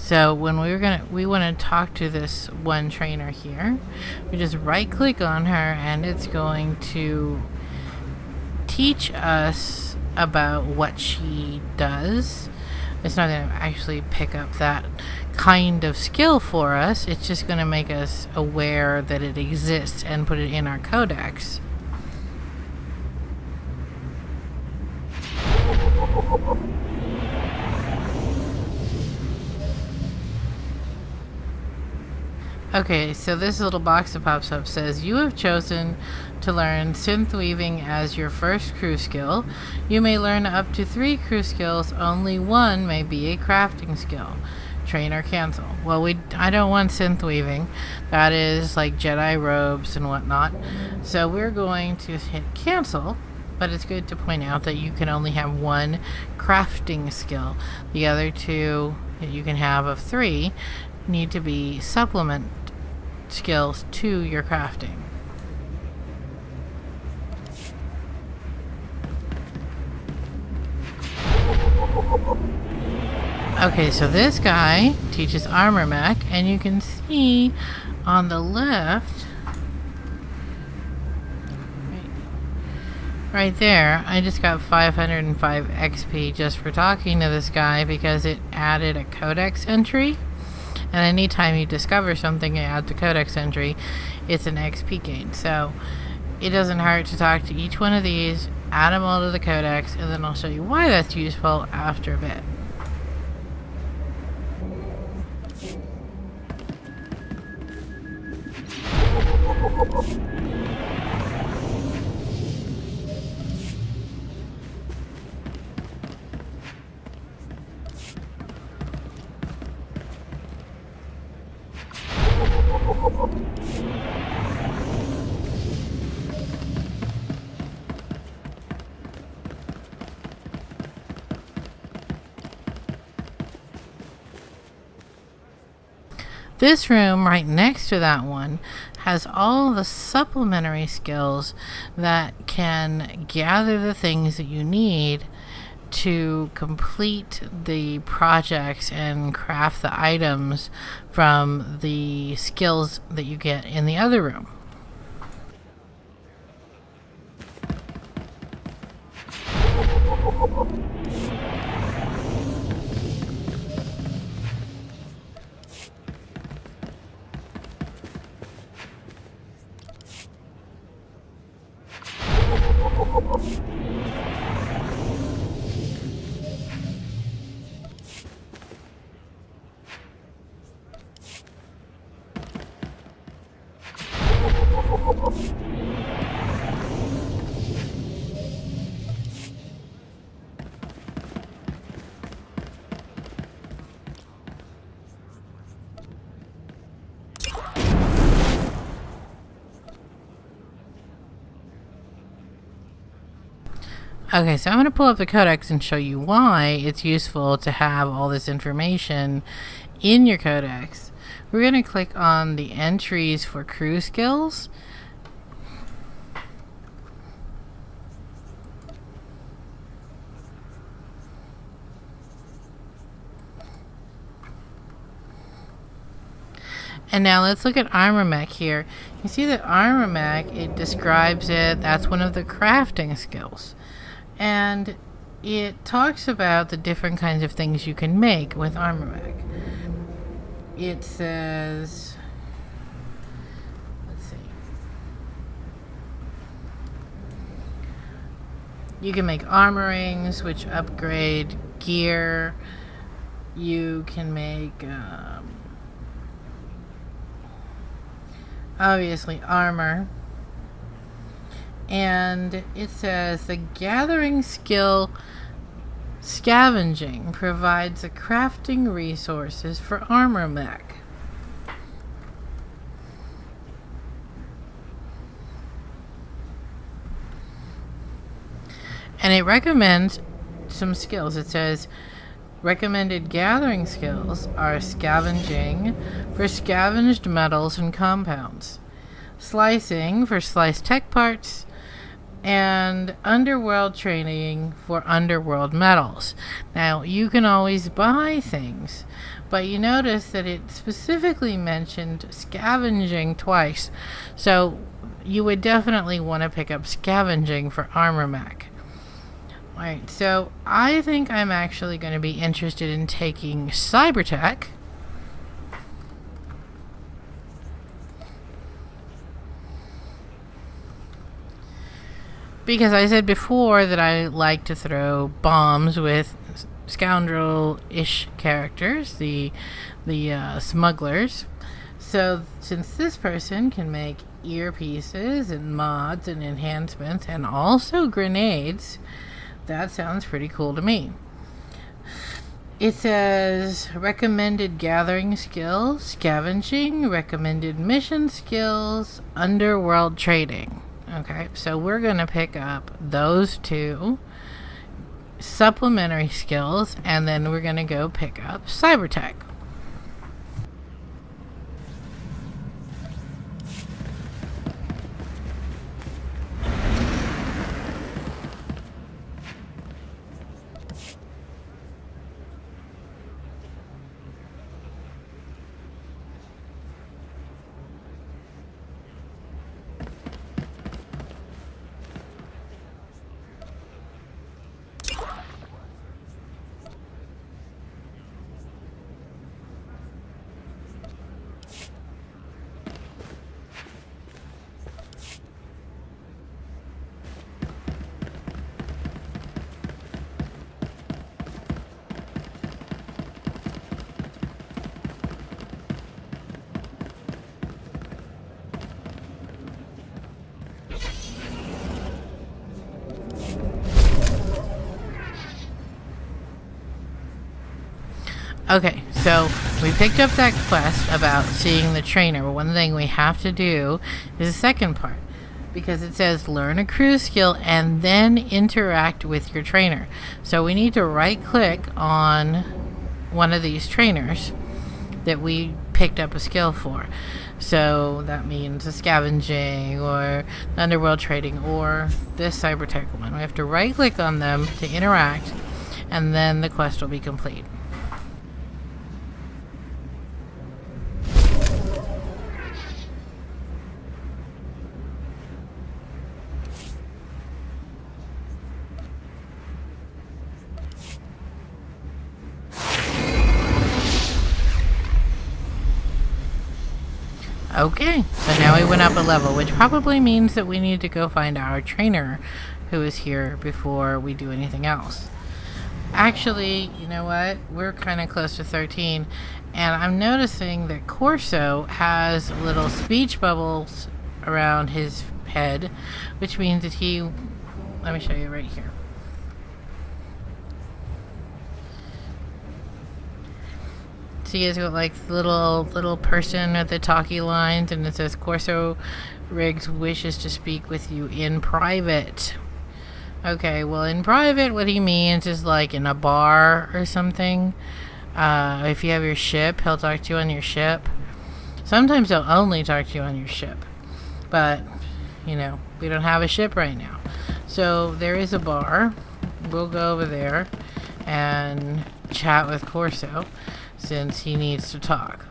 So when we want to talk to this one trainer here, we just right click on her and it's going to teach us about what she does. It's not going to actually pick up that kind of skill for us. It's just going to make us aware that it exists and put it in our codex. Okay, so this little box that pops up says, you have chosen to learn synth weaving as your first crew skill. You may learn up to 3 crew skills. Only one may be a crafting skill. Train or cancel. Well, I don't want synth weaving. That is like Jedi robes and whatnot. So we're going to hit cancel. But it's good to point out that you can only have 1 crafting skill. The other 2 that you can have of 3 need to be supplement skills to your crafting. Okay, so this guy teaches armor mech, and you can see on the left, right there, I just got 505 XP just for talking to this guy because it added a codex entry. And anytime you discover something and add the codex entry, it's an XP gain. So it doesn't hurt to talk to each one of these, add them all to the codex, and then I'll show you why that's useful after a bit. This room right next to that one has all the supplementary skills that can gather the things that you need to complete the projects and craft the items from the skills that you get in the other room. Okay, so I'm going to pull up the codex and show you why it's useful to have all this information in your codex. We're going to click on the entries for crew skills. And now let's look at armor mech here. You see that armor mech, it describes it, that's one of the crafting skills. And it talks about the different kinds of things you can make with armor mech. It says, let's see, you can make armor rings, which upgrade gear. You can make obviously armor. And it says the gathering skill scavenging provides the crafting resources for armor mech. And it recommends some skills. It says recommended gathering skills are scavenging for scavenged metals and compounds, slicing for sliced tech parts, and underworld training for underworld metals. Now, you can always buy things, but you notice that it specifically mentioned scavenging twice. So you would definitely want to pick up scavenging for armor mech. Alright, so I think I'm actually going to be interested in taking cybertech. Because I said before that I like to throw bombs with scoundrel-ish characters, the smugglers. So since this person can make earpieces and mods and enhancements and also grenades, that sounds pretty cool to me. It says recommended gathering skills, scavenging, recommended mission skills, underworld trading. Okay, so we're going to pick up those two supplementary skills, and then we're going to go pick up cybertech. Okay, so we picked up that quest about seeing the trainer, but one thing we have to do is the second part, because it says learn a crew skill and then interact with your trainer. So we need to right click on one of these trainers that we picked up a skill for. So that means the scavenging or the underworld trading or this cybertech one. We have to right click on them to interact, and then the quest will be complete. Okay, so now we went up a level, which probably means that we need to go find our trainer who is here before we do anything else. Actually, you know what? We're kind of close to 13, and I'm noticing that Corso has little speech bubbles around his head, which means that he... Let me show you right here. So he has got like little person with the talkie lines, and it says Corso Riggs wishes to speak with you in private. Okay, well, in private, what he means is like in a bar or something. If you have your ship, he'll talk to you on your ship. Sometimes he'll only talk to you on your ship, but you know, we don't have a ship right now. So there is a bar. We'll go over there and chat with Corso, since he needs to talk.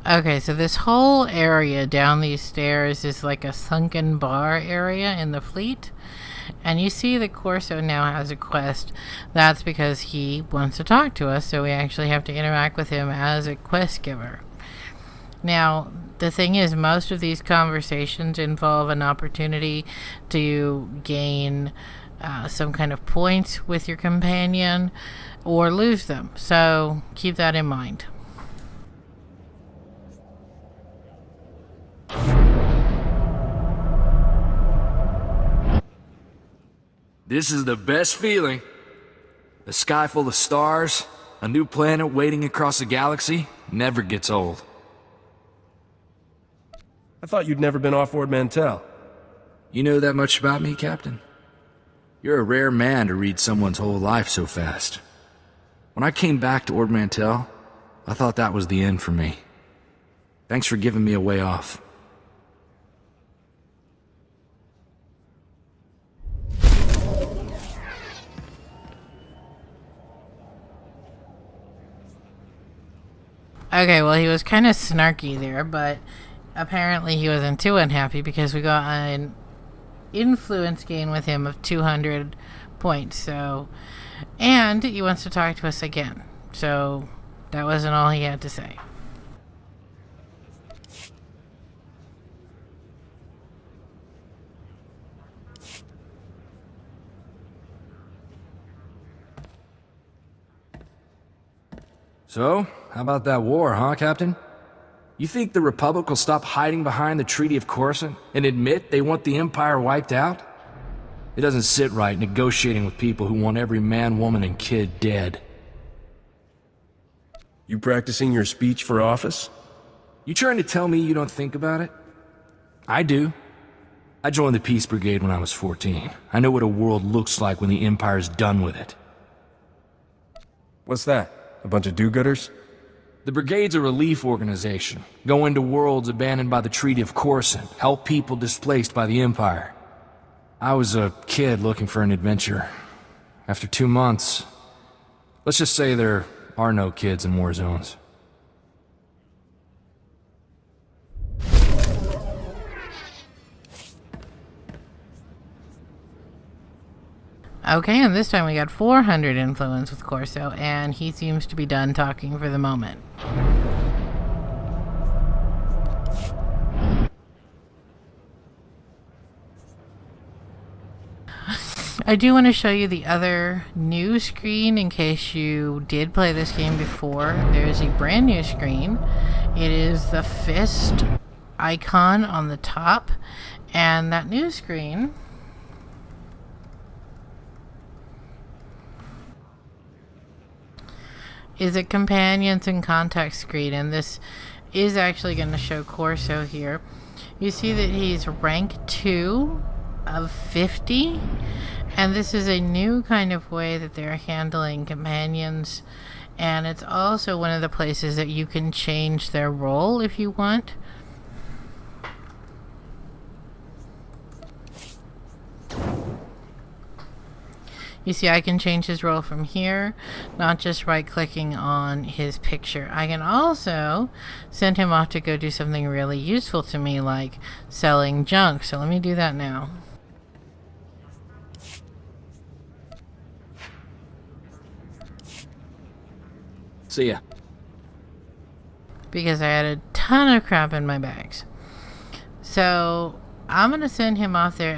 Okay, so this whole area down these stairs is like a sunken bar area in the fleet. And you see that Corso now has a quest. That's because he wants to talk to us, so we actually have to interact with him as a quest giver. Now, the thing is, most of these conversations involve an opportunity to gain some kind of points with your companion or lose them. So keep that in mind. This is the best feeling. A sky full of stars, a new planet waiting across the galaxy, never gets old. I thought you'd never been off Ord Mantell. You know that much about me, Captain? You're a rare man to read someone's whole life so fast. When I came back to Ord Mantell, I thought that was the end for me. Thanks for giving me a way off. Okay, well, he was kind of snarky there, but apparently he wasn't too unhappy because we got an influence gain with him of 200 points. So, and he wants to talk to us again. So that wasn't all he had to say. So, how about that war, huh, Captain? You think the Republic will stop hiding behind the Treaty of Coruscant and admit they want the Empire wiped out? It doesn't sit right negotiating with people who want every man, woman, and kid dead. You practicing your speech for office? You trying to tell me you don't think about it? I do. I joined the Peace Brigade when I was 14. I know what a world looks like when the Empire's done with it. What's that? A bunch of do-gooders? The Brigade's a relief organization. Go into worlds abandoned by the Treaty of Coruscant. Help people displaced by the Empire. I was a kid looking for an adventure. After 2 months, let's just say there are no kids in war zones. Okay, and this time we got 400 influence with Corso, and he seems to be done talking for the moment. I do want to show you the other new screen in case you did play this game before. There's a brand new screen. It is the fist icon on the top, and that new screen is a companions and contact screen, and this is actually going to show Corso here. You see that he's rank 2 of 50, and this is a new kind of way that they're handling companions, and it's also one of the places that you can change their role if you want. You see, I can change his role from here, not just right-clicking on his picture. I can also send him off to go do something really useful to me, like selling junk. So let me do that now. See ya. Because I had a ton of crap in my bags. So I'm going to send him off there.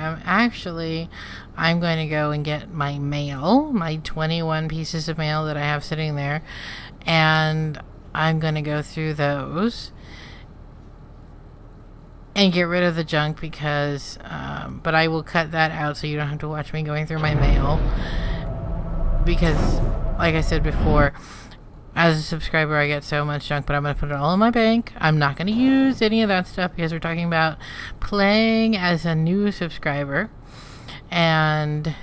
I'm going to go and get my mail, my 21 pieces of mail that I have sitting there, and I'm going to go through those and get rid of the junk because, but I will cut that out so you don't have to watch me going through my mail because, like I said before, as a subscriber, I get so much junk, but I'm going to put it all in my bank. I'm not going to use any of that stuff because we're talking about playing as a new subscriber. And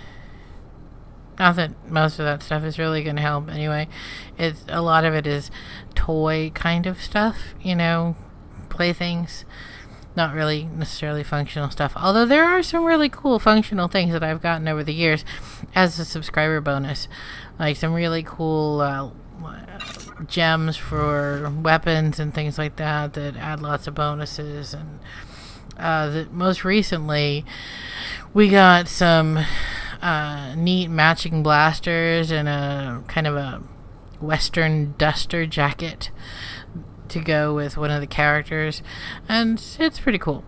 not that most of that stuff is really going to help anyway. A lot of it is toy kind of stuff, you know, playthings. Not really necessarily functional stuff. Although there are some really cool functional things that I've gotten over the years as a subscriber bonus. Like some really cool gems for weapons and things like that add lots of bonuses. And most recently we got some neat matching blasters and a kind of a western duster jacket to go with one of the characters, and it's pretty cool.